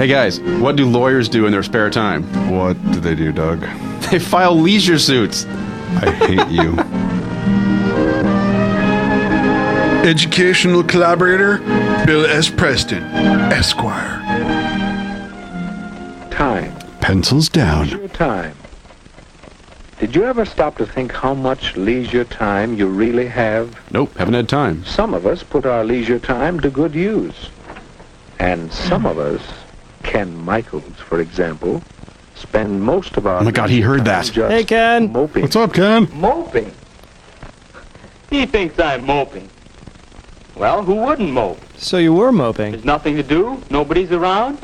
Hey guys, what do lawyers do in their spare time? What do they do, Doug? They file leisure suits. I hate you. Educational collaborator, Bill S. Preston, Esquire. Time. Pencils down. Leisure time. Did you ever stop to think how much leisure time you really have? Nope, haven't had time. Some of us put our leisure time to good use. And some of us, Ken Michaels, for example, spend most of our... Oh my God, he heard that. just Hey, Ken. moping. What's up, Ken? Moping? He thinks I'm moping. Well, who wouldn't mope? So you were moping. There's nothing to do, nobody's around.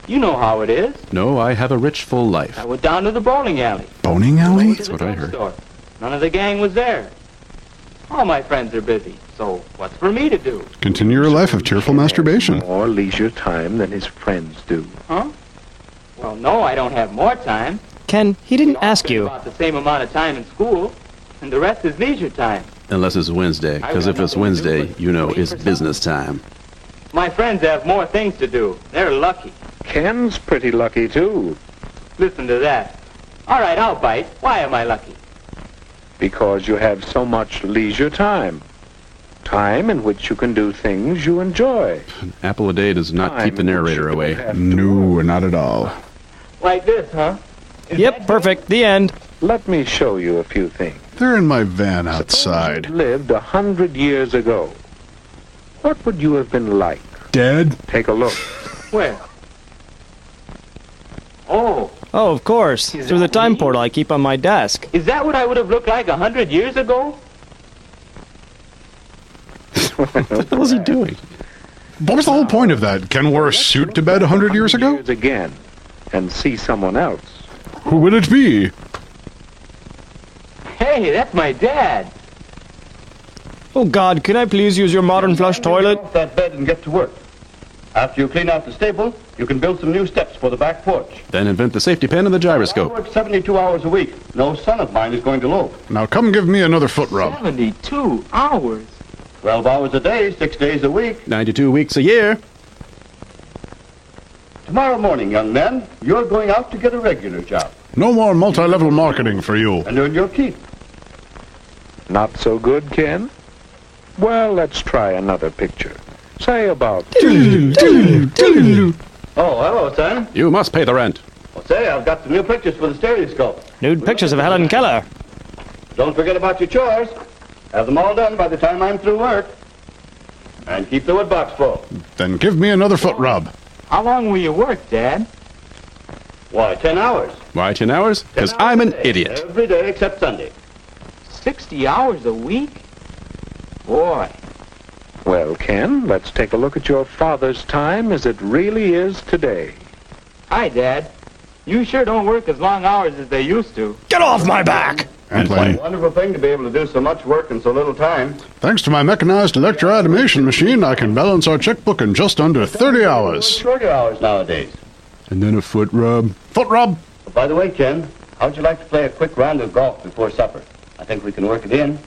You know how it is. No, I have a rich, full life. I went down to the bowling alley. Boning alley? That's what I heard. Store. None of the gang was there. All my friends are busy, so what's for me to do? Continue your life of tearful masturbation. More leisure time than his friends do. Huh? Well, no, I don't have more time. Ken, he didn't We all ask spend you. about the same amount of time in school, and the rest is leisure time. Unless it's Wednesday, because if it's Wednesday, you know it's business time. My friends have more things to do. They're lucky. Ken's pretty lucky, too, Listen to that. All right, I'll bite. Why am I lucky? because you have so much leisure time. Time in which you can do things you enjoy. An apple a day does not keep the narrator away. No, not at all. Like this, huh? Yep, perfect. The end. Let me show you a few things. They're in my van Suppose outside. you lived 100 years ago. What would you have been like? Dead? Take a look. Where? Oh, Oh, of course. Through the time portal I keep on my desk. is that what I would have looked like 100 years ago? What the hell is he doing? What was the whole point of that? Ken wore a suit to bed 100 years ago? Years again, and see someone else. Who would it be? Hey, that's my dad. Oh God, can I please use your modern flush toilet? Get off that bed and get to work. After you clean out the stable, you can build some new steps for the back porch. Then invent the safety pin and the I gyroscope. work 72 hours a week. No son of mine is going to loaf. Now come give me another foot rub. 72 hours. 12 hours a day, 6 days a week. 92 weeks a year. Tomorrow morning, young men, you're going out to get a regular job No more multi-level marketing for you. and earn your keep. Not so good, Ken? Well, let's try another picture. Say about... Oh, hello, son. You must pay the rent. Well, say, I've got some new pictures for the stereoscope. Nude pictures of Helen Keller. Don't forget about your chores. Have them all done by the time I'm through work. And keep the wood box full. Then give me another foot rub. How long will you work, Dad? Why, 10 hours. Why 10 hours? 10 Because hours I'm a an day, idiot. Every day except Sunday. 60 hours a week? Boy. Well, Ken, let's take a look at your father's time as it really is today. Hi, Dad. You sure don't work as long hours as they used to. Get off my back! And It's a plenty. wonderful thing to be able to do so much work in so little time. Thanks to my mechanized electroautomation machine, I can balance our checkbook in just under 30 hours. Shorter hours nowadays. And then a foot rub. Foot rub! By the way, Ken, how'd you like to play a quick round of golf before supper? I think we can work it in.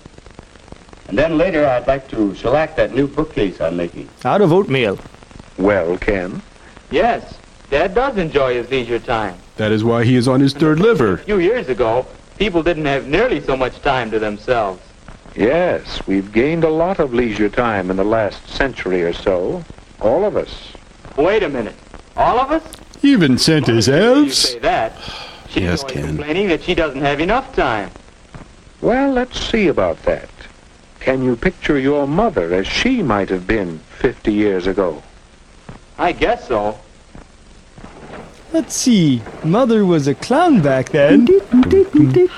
And then later, I'd like to shellac that new bookcase I'm making. Out of oatmeal. Well, Ken, Yes, Dad does enjoy his leisure time. That is why he is on his third liver. A few years ago, people didn't have nearly so much time to themselves. yes, we've gained a lot of leisure time in the last century or so. All of us. Wait a minute. All of us? Even Santa's You elves? say that. She's Yes, always Ken. complaining that she doesn't have enough time. Well, let's see about that. Can you picture your mother as she might have been 50 years ago? I guess so. Let's see. Mother was a clown back then. It's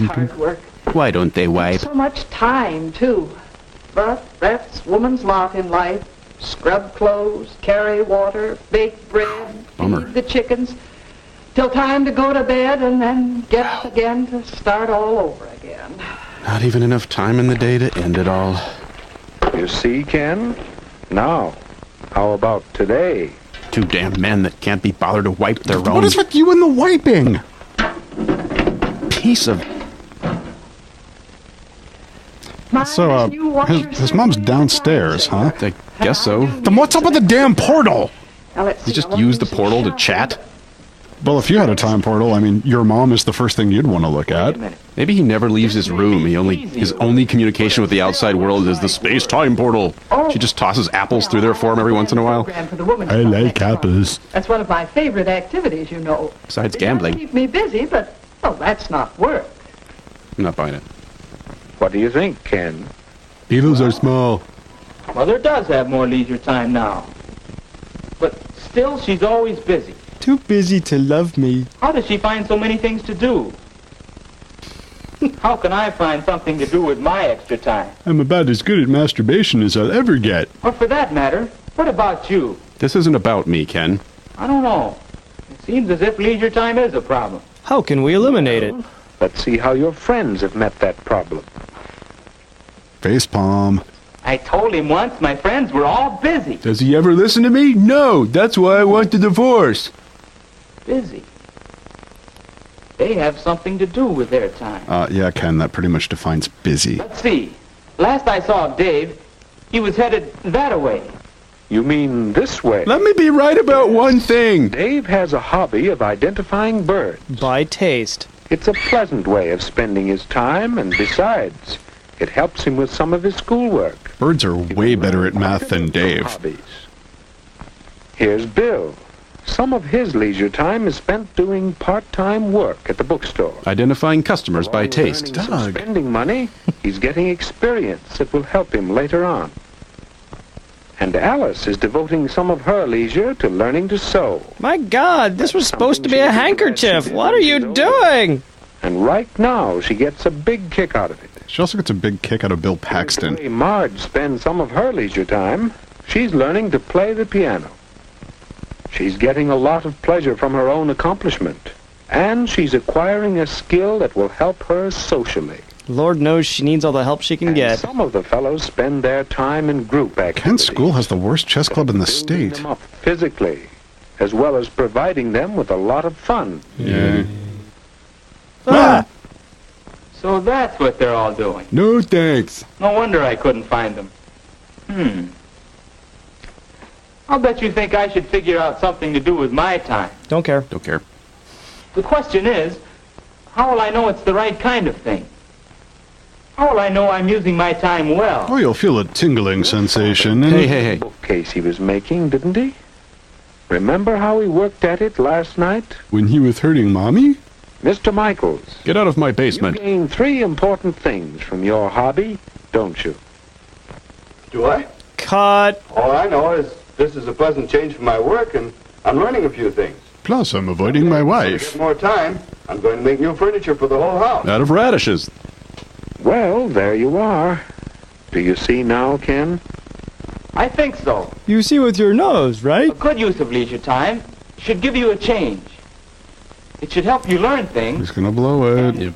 hard work. Why don't they wipe? So much time, too. But that's woman's lot in life. Scrub clothes, carry water, bake bread, Bummer. feed the chickens, till time to go to bed and then get up again to start all over again. Not even enough time in the day to end it all. You see, Ken? Now, how about today? Two damn men that can't be bothered to wipe their own What is with you and the wiping? piece of... So, his mom's downstairs, huh? I guess so. Then what's up with the damn portal? Now, let's You see, just I wanna use do the some portal to shopping. chat? Well, if you had a time portal, I mean, your mom is the first thing you'd want to look Wait at. a minute. Maybe he never leaves his room. His only communication with the outside world is the space-time portal. She just tosses apples through there for him every once in a while. Program for the women's I club like next month. apples. That's one of my favorite activities, you know. Besides It does gambling. keep me busy, but, well, that's not work. I'm not buying it. What do you think, Ken? Beetles are small. Mother does have more leisure time now. But still, she's always busy. Too busy to love me. How does she find so many things to do? How can I find something to do with my extra time? I'm about as good at masturbation as I'll ever get. Or for that matter, what about you? This isn't about me, Ken. I don't know. It seems as if leisure time is a problem. How can we eliminate it? Let's see how your friends have met that problem. Facepalm. I told him once my friends were all busy. Does he ever listen to me? No, that's why I want the divorce. Busy. They have something to do with their time. Yeah, Ken, that pretty much defines busy. Let's see. Last I saw of Dave, he was headed that-a-way. You mean this way? Let me be right about one thing. Dave has a hobby of identifying birds. By taste. It's a pleasant way of spending his time, and besides, it helps him with some of his schoolwork. Birds are way better at math than Dave. Hobbies. Here's Bill. Some of his leisure time is spent doing part-time work at the bookstore. Identifying customers by Along with taste. earning some spending money, he's getting experience that will help him later on. And Alice is devoting some of her leisure to learning to sew. My God, this was supposed to be a handkerchief. What are you doing? And right now, she gets a big kick out of it. She also gets a big kick out of Bill The Paxton. way Marge spends some of her leisure time, she's learning to play the piano. She's getting a lot of pleasure from her own accomplishment, and she's acquiring a skill that will help her socially. Lord knows she needs all the help she can And get. some of the fellows spend their time in group activities. Kent's school has the worst chess club in the building state. them up physically, as well as providing them with a lot of fun. Yeah. Ah! So that's what they're all doing. No thanks. No wonder I couldn't find them. I'll bet you think I should figure out something to do with my time. Don't care. Don't care. The question is, how will I know it's the right kind of thing? How will I know I'm using my time well? Oh, you'll feel a tingling sensation. And Hey. Bookcase he was making, didn't he? Remember how he worked at it last night? when he was hurting Mommy? Mr. Michaels, Get out of my you basement. gain 3 important things from your hobby, don't you? Do I? Cut. All I know is this is a pleasant change from my work, and I'm learning a few things. Plus, I'm avoiding my If I wife. get more time, I'm going to make new furniture for the whole house. Out of radishes. Well, there you are. Do you see now, Ken? I think so. You see with your nose, right? A good use of leisure time should give you a change. It should help you learn things. He's gonna blow it. Yep.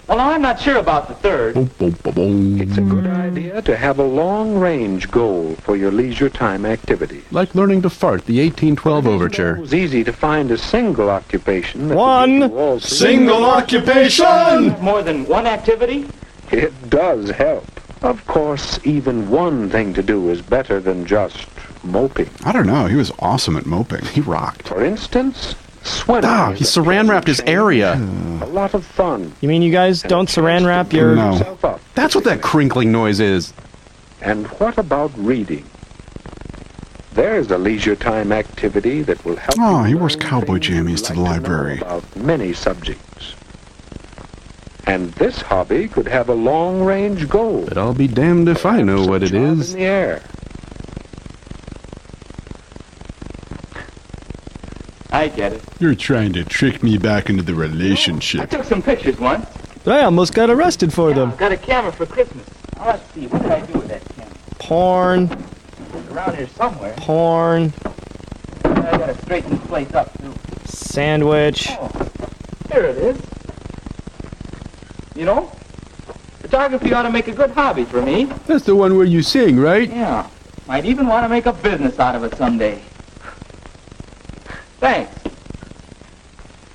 Well, now, I'm not sure about the third. Boom, boom, boom, boom. It's a good idea to have a long-range goal for your leisure time activities. Like learning to fart, the 1812 overture. It was easy to find a single occupation that One would give you all three. Single occupation! More than one activity? It does help. Of course, even one thing to do is better than just moping. I don't know. He was awesome at moping. He rocked. For instance, swimming. Ah, is he a saran wrapped his change. area. A lot of fun. You mean you guys don't saran wrap your... No. Yourself up. That's what that crinkling noise is. And what about reading? There's a leisure time activity that will help Oh, you he wears learn cowboy things you'd jammies to the like know library. about many subjects. And this hobby could have a long-range goal. But I'll be damned if I know Perhaps a what it job is. in the air. I get it. You're trying to trick me back into the I relationship. took some pictures once. I almost got arrested for them. I got a camera for Christmas. Now, let's see. What did I do with that camera? Porn. It's around here somewhere. Porn. I gotta straighten this place up, too. Sandwich. Oh, here it is. You know, photography ought to make a good hobby for me. That's the one where you sing, right? Yeah. Might even want to make a business out of it someday. Thanks.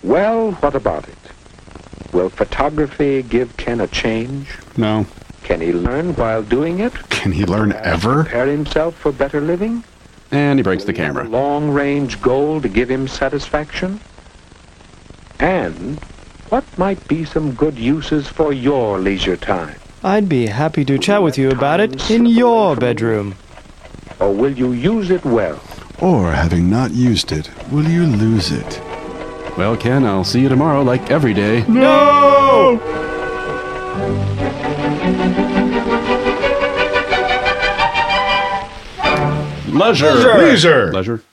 Well, what about it? Will photography give Ken a change? No. Can he learn while doing it? Can he learn ever? Prepare himself for better living? And he breaks the camera. A long-range goal to give him satisfaction? And what might be some good uses for your leisure time? I'd be happy to chat with you about it in your bedroom. Or will you use it well? Or, having not used it, will you lose it? Well, Ken, I'll see you tomorrow like every day. No! Leisure. Leisure. Leisure.